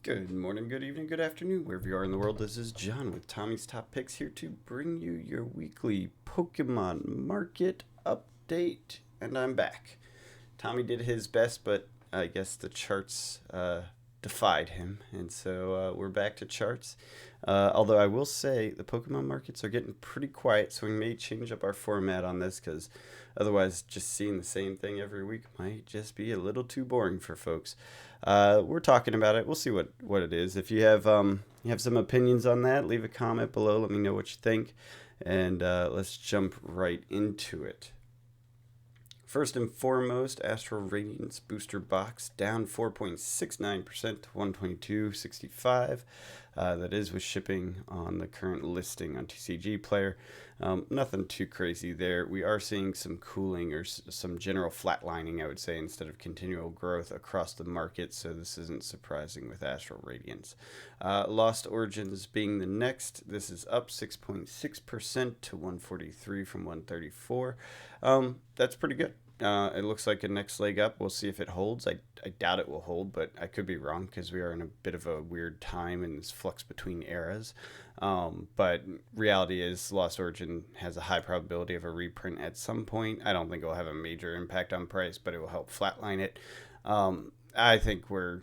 Good morning, good evening, good afternoon, wherever you are in the world. This is John with Tommy's Top Picks here to bring you your weekly Pokemon market update. And I'm back. Tommy did his best, but I guess the charts defied him. And so we're back to charts. Although I will say the Pokemon markets are getting pretty quiet, so we may change up our format on this because otherwise, just seeing the same thing every week might just be a little too boring for folks. We're talking about it. We'll see what it is. If you have some opinions on that, leave a comment below. Let me know what you think, and let's jump right into it. First and foremost, Astral Radiance Booster Box down 4.69% to 122.65. That is with shipping on the current listing on TCG Player. Nothing too crazy there. We are seeing some cooling or some general flatlining, I would say, instead of continual growth across the market, so this isn't surprising with Astral Radiance. Lost Origins being the next. This is up 6.6% to 143 from 134. That's pretty good. It looks like a next leg up. We'll see if it holds. I doubt it will hold, but I could be wrong because we are in a bit of a weird time in this flux between eras. But reality is Lost Origin has a high probability of a reprint at some point. I don't think it will have a major impact on price, but it will help flatline it. I think we're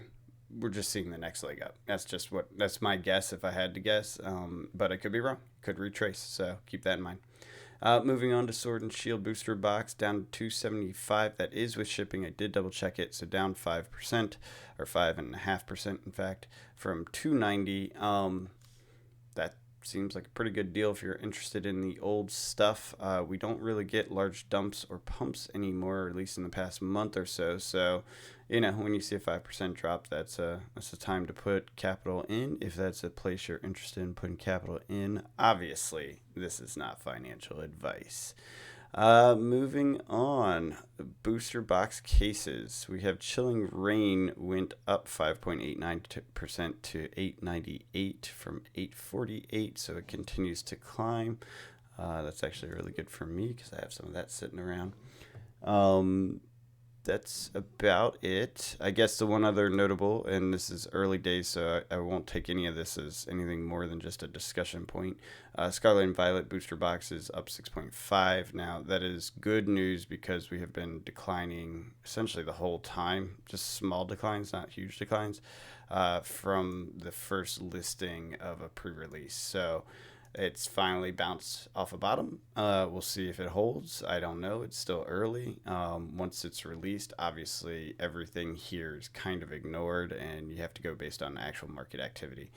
just seeing the next leg up. That's my guess if I had to guess. But I could be wrong. Could retrace. So keep that in mind. Moving on to Sword and Shield Booster Box, down to 275. That is with shipping. I did double check it, so down 5%, or 5.5%, in fact, from 290. That seems like a pretty good deal if you're interested in the old stuff. We don't really get large dumps or pumps anymore, or at least in the past month or so. So, when you see a 5% drop, that's a time to put capital in. If that's a place you're interested in putting capital in, obviously, this is not financial advice. Moving on, booster box cases. We have Chilling Reign went up 5.89% to 898 from 848, so it continues to climb. That's actually really good for me because I have some of that sitting around. That's about it. I guess the one other notable, and this is early days, so I won't take any of this as anything more than just a discussion point. Scarlet and Violet booster box is up 6.5. Now, that is good news because we have been declining essentially the whole time, just small declines, not huge declines, from the first listing of a pre-release. So it's finally bounced off a bottom. We'll see if it holds. I don't know. It's still early. Once it's released, obviously everything here is kind of ignored, and you have to go based on actual market activity,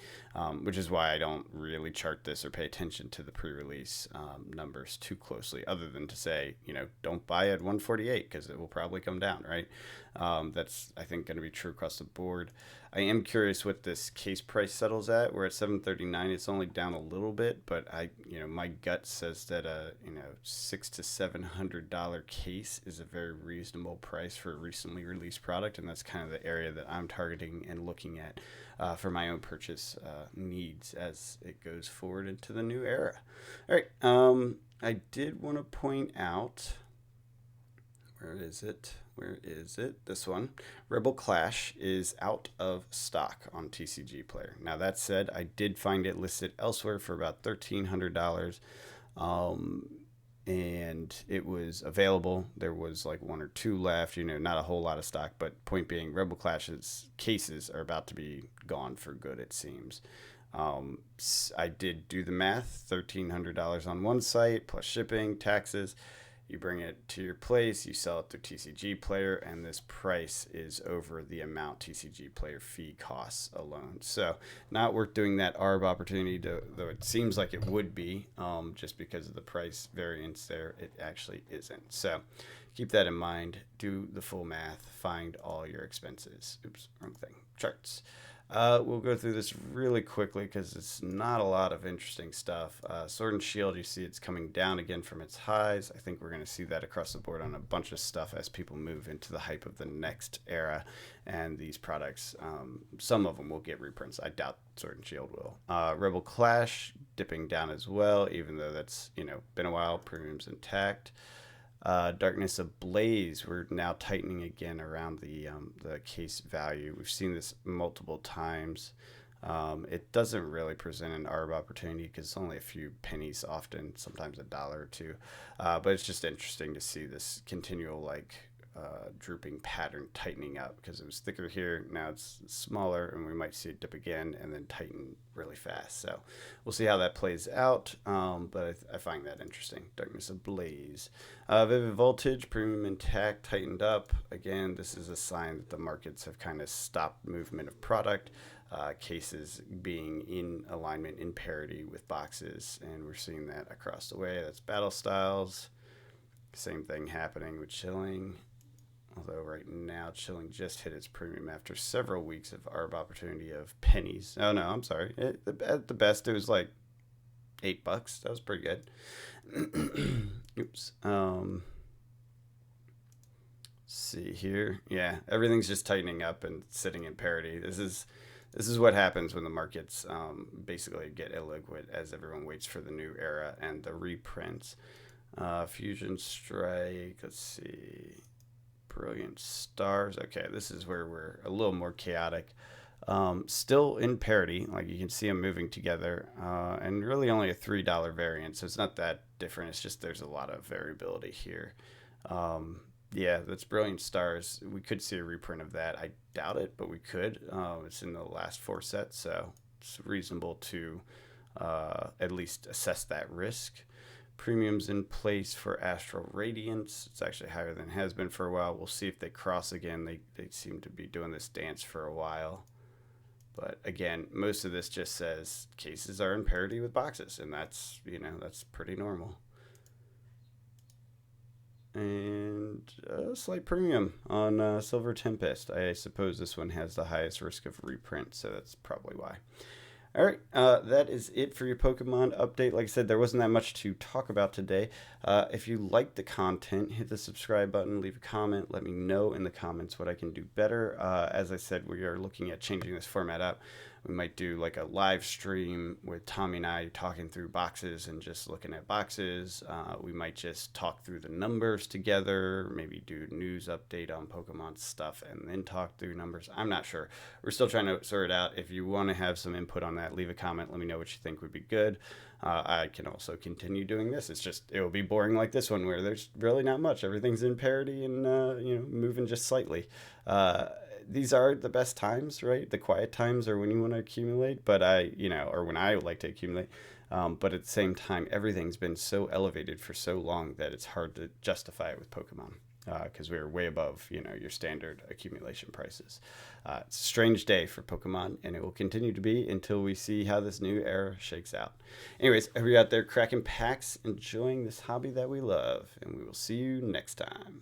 which is why I don't really chart this or pay attention to the pre-release numbers too closely, other than to say, don't buy at 148 because it will probably come down, right? That's, I think, going to be true across the board. I am curious what this case price settles at. We're at $739. It's only down a little bit, but my gut says that a $600 to $700 case is a very reasonable price for a recently released product, and that's kind of the area that I'm targeting and looking at for my own purchase needs as it goes forward into the new era. All right. I did want to point out. Where is it? This one. Rebel Clash is out of stock on TCG Player. Now, that said, I did find it listed elsewhere for about $1,300. And it was available. There was like one or two left, not a whole lot of stock. But point being, Rebel Clash's cases are about to be gone for good, it seems. I did do the math, $1,300 on one site, plus shipping, taxes. You bring it to your place, you sell it through TCG Player, and this price is over the amount TCG Player fee costs alone. So not worth doing that ARB opportunity, though it seems like it would be, just because of the price variance there. It actually isn't. So keep that in mind. Do the full math. Find all your expenses. Oops, wrong thing. Charts. We'll go through this really quickly because it's not a lot of interesting stuff. Sword and Shield, you see it's coming down again from its highs. I think we're going to see that across the board on a bunch of stuff as people move into the hype of the next era. And these products, some of them will get reprints. I doubt Sword and Shield will. Rebel Clash dipping down as well, even though that's been a while. Premium's intact. Darkness Ablaze, we're now tightening again around the case value. We've seen this multiple times. It doesn't really present an ARB opportunity because it's only a few pennies often, sometimes a dollar or two. But it's just interesting to see this continual drooping pattern tightening up because it was thicker here. Now it's smaller, and we might see it dip again and then tighten really fast. So we'll see how that plays out. But I find that interesting. Darkness Ablaze. Vivid Voltage, premium intact, tightened up. Again, this is a sign that the markets have kind of stopped movement of product. Cases being in alignment, in parity with boxes, and we're seeing that across the way. That's Battle Styles. Same thing happening with Chilling. Although right now Chilling just hit its premium after several weeks of ARB opportunity of pennies. Oh no, I'm sorry. At the best, it was like $8. That was pretty good. Oops. See here. Yeah, everything's just tightening up and sitting in parity. This is what happens when the markets basically get illiquid as everyone waits for the new era and the reprints. Fusion Strike. Let's see. Brilliant Stars. Okay, this is where we're a little more chaotic. Still in parity, like you can see them moving together, and really only a $3 variance, so it's not that different. It's just there's a lot of variability here. Yeah, that's Brilliant Stars. We could see a reprint of that. I doubt it, but we could. It's in the last 4 sets, so it's reasonable to at least assess that risk. Premiums in place for Astral Radiance. It's actually higher than it has been for a while. We'll see if they cross again. They seem to be doing this dance for a while. But again, most of this just says cases are in parity with boxes, and that's pretty normal. And a slight premium on Silver Tempest. I suppose this one has the highest risk of reprint, so that's probably why. All right, that is it for your Pokemon update. Like I said, there wasn't that much to talk about today. If you like the content, hit the subscribe button, leave a comment, let me know in the comments what I can do better. As I said, we are looking at changing this format up. We might do like a live stream with Tommy and I talking through boxes and just looking at boxes. We might just talk through the numbers together, maybe do news update on Pokemon stuff and then talk through numbers. I'm not sure. We're still trying to sort it out. If you want to have some input on that, leave a comment. Let me know what you think would be good. I can also continue doing this. It's just, it will be boring like this one where there's really not much. Everything's in parity and, moving just slightly. These are the best times, right? The quiet times are when you want to accumulate, but or when I like to accumulate. But at the same time, everything's been so elevated for so long that it's hard to justify it with Pokemon because we're way above, your standard accumulation prices. It's a strange day for Pokemon, and it will continue to be until we see how this new era shakes out. Anyways, I hope you're out there cracking packs, enjoying this hobby that we love, and we will see you next time.